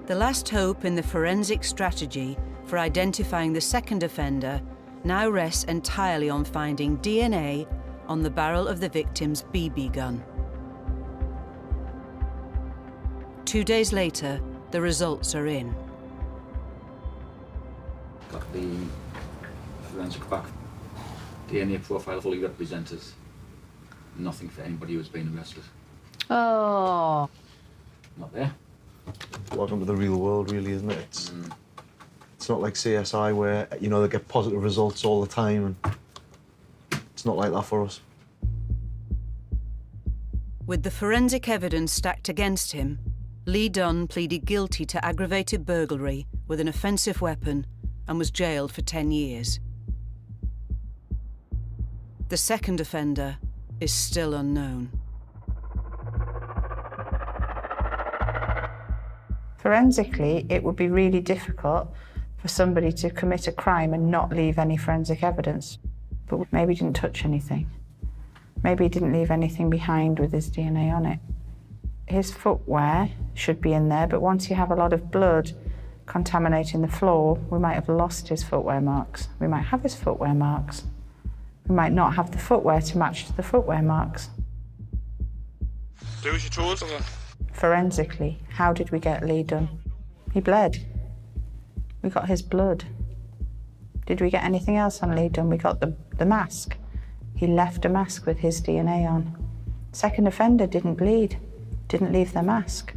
The last hope in the forensic strategy for identifying the second offender now rests entirely on finding DNA on the barrel of the victim's BB gun. 2 days later, the results are in. Got the forensic back. DNA profile fully represented. Nothing for anybody who's been arrested. Oh. Not there. Welcome to the real world, really, isn't it? It's not like CSI where, you know, they get positive results all the time, and it's not like that for us. With the forensic evidence stacked against him, Lee Dunn pleaded guilty to aggravated burglary with an offensive weapon and was jailed for 10 years. The second offender is still unknown. Forensically, it would be really difficult for somebody to commit a crime and not leave any forensic evidence. But maybe he didn't touch anything. Maybe he didn't leave anything behind with his DNA on it. His footwear should be in there, but once you have a lot of blood contaminating the floor, we might have lost his footwear marks. We might have his footwear marks. We might not have the footwear to match to the footwear marks. Do as you're told. Forensically, how did we get Lee Dunn? He bled. We got his blood. Did we get anything else on Lee Dunn? We got the mask. He left a mask with his DNA on. Second offender didn't bleed, didn't leave their mask.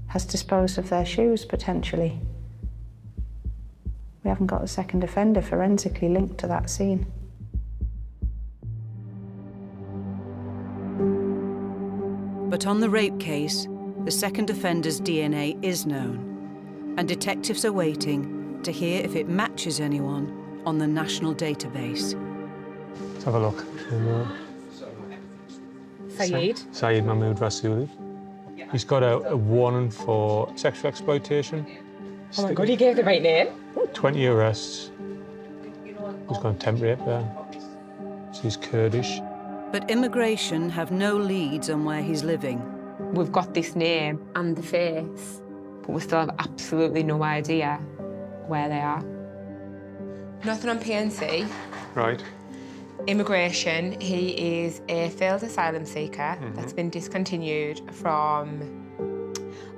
Has disposed of their shoes, potentially. We haven't got a second offender forensically linked to that scene. But on the rape case, the second offender's DNA is known, and detectives are waiting to hear if it matches anyone on the national database. Let's have a look. Saeed Mahmood Rasuli. He's got a warrant for sexual exploitation. Oh my God, he gave the right name. 20 arrests. He's got temp rape there. So he's Kurdish. But immigration have no leads on where he's living. We've got this name and the face, but we still have absolutely no idea where they are. Nothing on PNC. Right. Immigration, he is a failed asylum seeker that's been discontinued from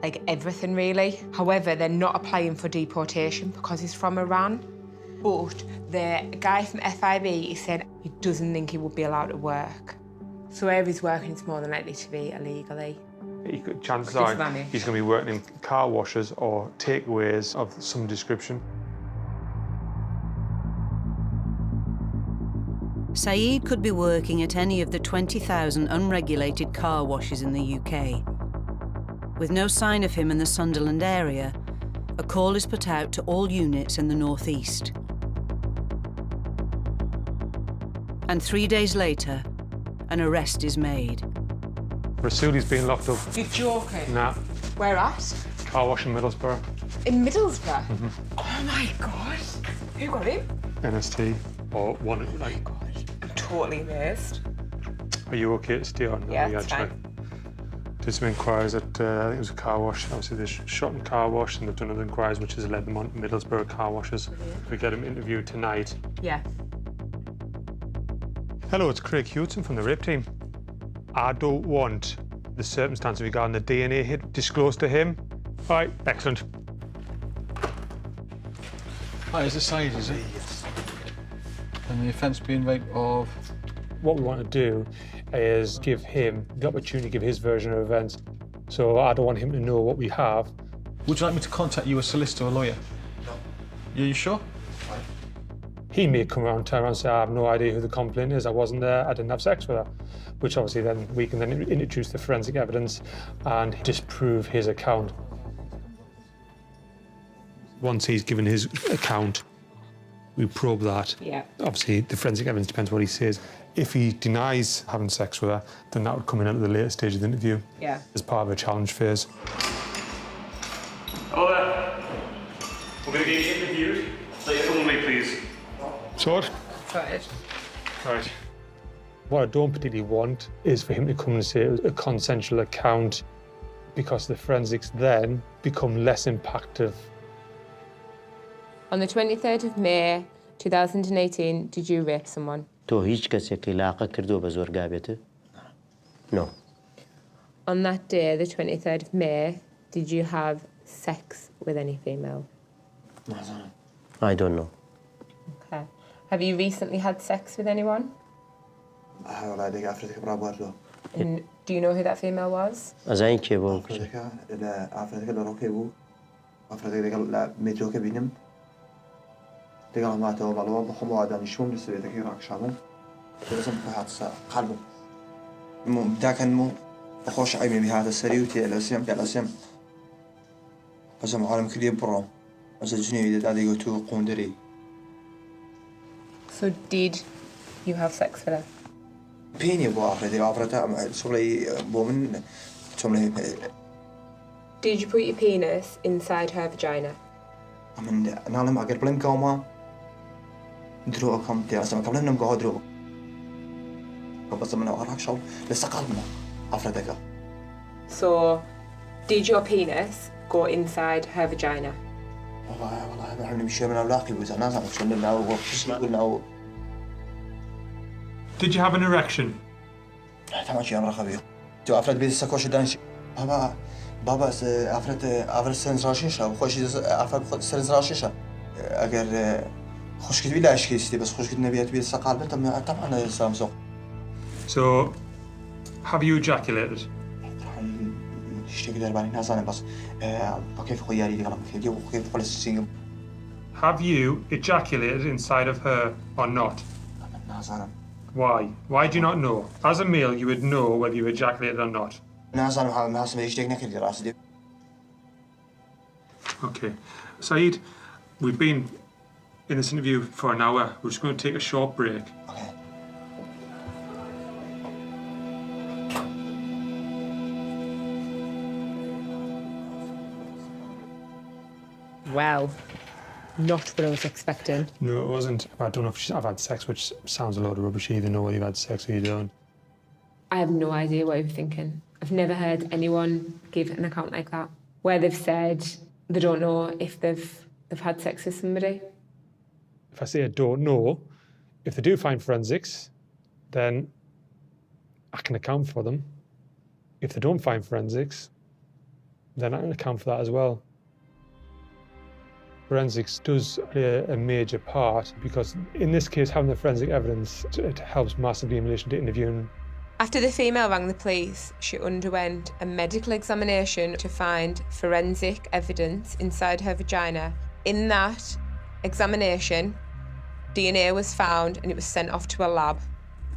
like everything really. However, they're not applying for deportation because he's from Iran. But the guy from FIB, he said he doesn't think he would be allowed to work. So wherever he's working, it's more than likely to be illegally. Chances are he's going to be working in car washes or takeaways of some description. Saeed could be working at any of the 20,000 unregulated car washes in the UK. With no sign of him in the Sunderland area, a call is put out to all units in the North East. And 3 days later, an arrest is made. Rasuli's been locked up. You're joking? Nah. Where at? Car wash in Middlesbrough. In Middlesbrough? Mm-hmm. Oh my God. Who got him? NST. Or one, like... I'm totally amazed. Are you okay to stay on? Yeah, it's fine. Did some inquiries at, I think it was a car wash. Obviously, they shot in car wash, and they've done other inquiries, which has led them on to Middlesbrough car washes. If we get him interviewed tonight. Yeah. Hello, it's Craig Hewson from the rape team. I don't want the circumstances regarding the DNA hit disclosed to him. All right, excellent. Hi, is this Saeed, is it? Yes. And the offence being rape of? What we want to do is give him the opportunity to give his version of events. So I don't want him to know what we have. Would you like me to contact you, a solicitor or a lawyer? No. Are you sure? He may come around, turn around and say, I have no idea who the complainant is, I wasn't there, I didn't have sex with her. Which obviously then we can then introduce the forensic evidence and disprove his account. Once he's given his account, we probe that. Yeah. Obviously, the forensic evidence depends what he says. If he denies having sex with her, then that would come in at the later stage of the interview. Yeah. As part of a challenge phase. Hello there. We're going to get you interviewed. Later on me, please. Sort? Sorted. Right. What I don't particularly want is for him to come and say it was a consensual account, because the forensics then become less impactful. On the 23rd of May 2018, did you rape someone? تو هیچ کسی علاقه کردو به زورگابته؟ No. On that day, the 23rd of May, did you have sex with any female? I don't know. Okay. Have you recently had sex with anyone? And do you know who that female was? از این که بود. دیگه ما تو بالا بخوام آدانیشون رسیده که راکشامن لازم بهات قلبه ده كان مو بخوش عيمي بهذا السري وتي لازم بس عالم كلي برا بس الجنيه ده دادي تو قوندري. So did you have sex with her? بيني بوافرتي عفرتها شغلي بومن شغلي. Did you put your penis inside her vagina? من نعلم أقرب لهم كوما درو كم تياسم قبل إنهم قادروا بس من أوراق شغل لسه قلبنا عفرتك. So did your penis go inside her vagina? والله نحن نمشي من أولاقي وإذا نازل وصلنا وقلنا. Did you have an erection? تمام شيء أمر خبير. جو عفرت بيد سكوش دانش. بابا عفرت سنز راشيشة وخوش عفرت سنز راشيشة. أجر خوش كده بلا إشكي استي بس خوش كده نبيت بيد سقال بنتم طبعا سامسونج. So, have you ejaculated? Have you ejaculated inside of her or not? Why? Why do you not know? As a male, you would know whether you ejaculated or not. Okay. Saeed, we've been in this interview for an hour. We're just going to take a short break. Okay. Well, not what I was expecting. No, it wasn't. I don't know if I've had sex, which sounds a load of rubbish. You either know whether you've had sex or you don't. I have no idea what you're thinking. I've never heard anyone give an account like that, where they've said they don't know if they've had sex with somebody. If I say I don't know, if they do find forensics, then I can account for them. If they don't find forensics, then I can account for that as well. Forensics does play a major part because in this case, having the forensic evidence, it helps massively in relation to interviewing. After the female rang the police, she underwent a medical examination to find forensic evidence inside her vagina. In that examination, DNA was found and it was sent off to a lab.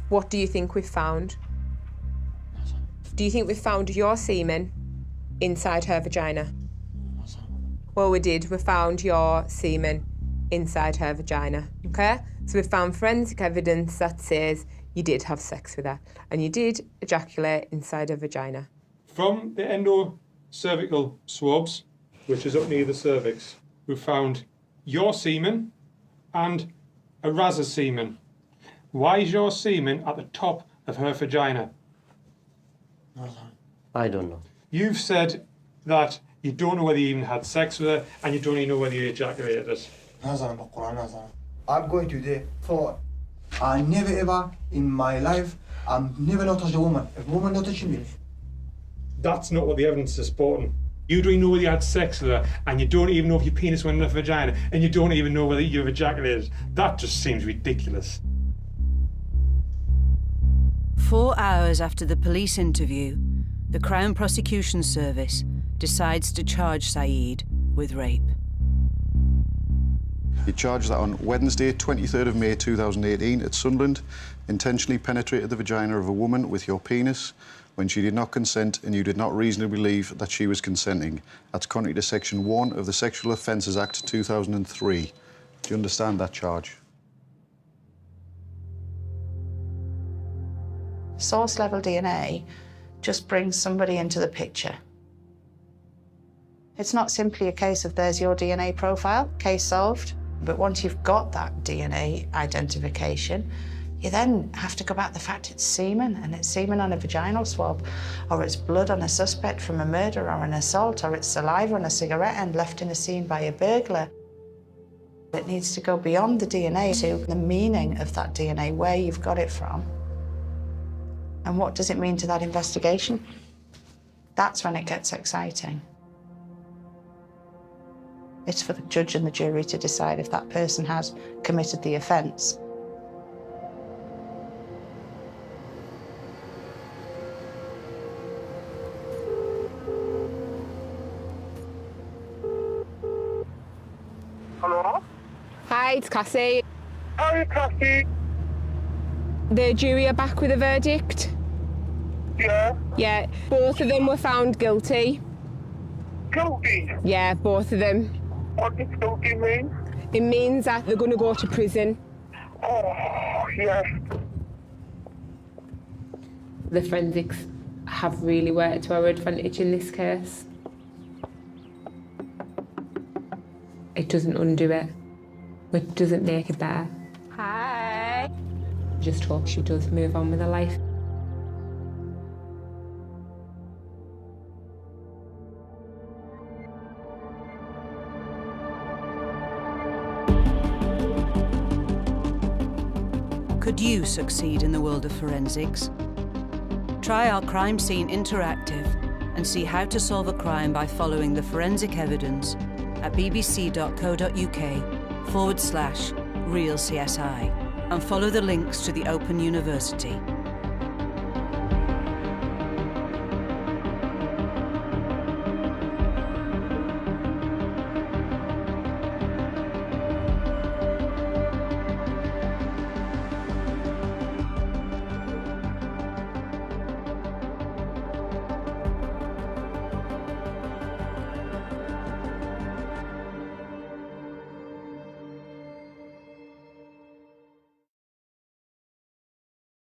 What do you think we've found? Do you think we've found your semen inside her vagina? Well, we did. We found your semen inside her vagina, okay? So we found forensic evidence that says you did have sex with her and you did ejaculate inside her vagina. From the endocervical swabs, which is up near the cervix, we found your semen and Raz's semen. Why is your semen at the top of her vagina? I don't know. You've said that you don't know whether you even had sex with her and you don't even know whether you ejaculated. I'm going to the for I never ever in my life I'm never not touched a woman. If a woman not touching me. That's not what the evidence is supporting. You don't even know whether you had sex with her and you don't even know if your penis went in her vagina and you don't even know whether you've ejaculated. That just seems ridiculous. 4 hours after the police interview, the Crown Prosecution Service decides to charge Saeed with rape. He charged that on Wednesday, 23rd of May 2018 at Sunderland, intentionally penetrated the vagina of a woman with your penis when she did not consent and you did not reasonably believe that she was consenting. That's contrary to Section 1 of the Sexual Offences Act 2003. Do you understand that charge? Source level DNA just brings somebody into the picture. It's not simply a case of there's your DNA profile, case solved. But once you've got that DNA identification, you then have to go back to the fact it's semen, and it's semen on a vaginal swab, or it's blood on a suspect from a murder or an assault, or it's saliva on a cigarette end left in a scene by a burglar. It needs to go beyond the DNA to the meaning of that DNA, where you've got it from, and what does it mean to that investigation? That's when it gets exciting. It's for the judge and the jury to decide if that person has committed the offence. Hello? Hi, it's Cassie. Hi, Cassie. The jury are back with a verdict? Yeah. Yeah, both of them were found guilty. Guilty? Yeah, both of them. What does guilty mean? It means that they're going to go to prison. Oh, yes. The forensics have really worked to our advantage in this case. It doesn't undo it. It doesn't make it better. Hi. Just hope she does move on with her life. Could you succeed in the world of forensics? Try our Crime Scene Interactive and see how to solve a crime by following the forensic evidence at bbc.co.uk/real CSI and follow the links to the Open University.